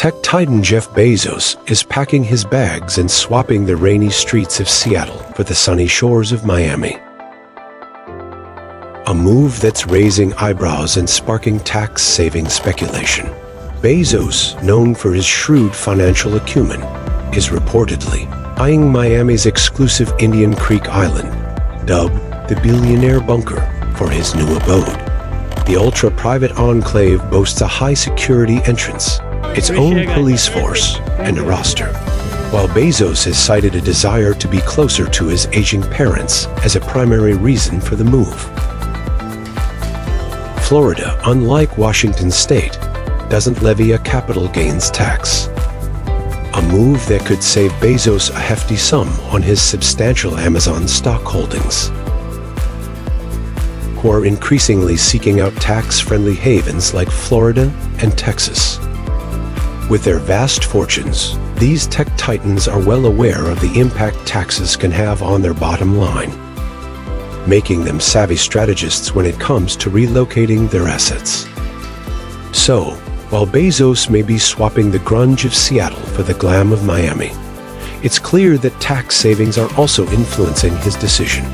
Tech titan Jeff Bezos is packing his bags and swapping the rainy streets of Seattle for the sunny shores of Miami. A move that's raising eyebrows and sparking tax-saving speculation. Bezos, known for his shrewd financial acumen, is reportedly eyeing Miami's exclusive Indian Creek Island, dubbed the Billionaire Bunker, for his new abode. The ultra-private enclave boasts a high-security entrance, its own police force, and a roster. While Bezos has cited a desire to be closer to his aging parents as a primary reason for the move. Florida, unlike Washington state, doesn't levy a capital gains tax. A move that could save Bezos a hefty sum on his substantial Amazon stock holdings, who are increasingly seeking out tax-friendly havens like Florida and Texas. With their vast fortunes, these tech titans are well aware of the impact taxes can have on their bottom line, making them savvy strategists when it comes to relocating their assets. So, while Bezos may be swapping the grunge of Seattle for the glam of Miami, it's clear that tax savings are also influencing his decision.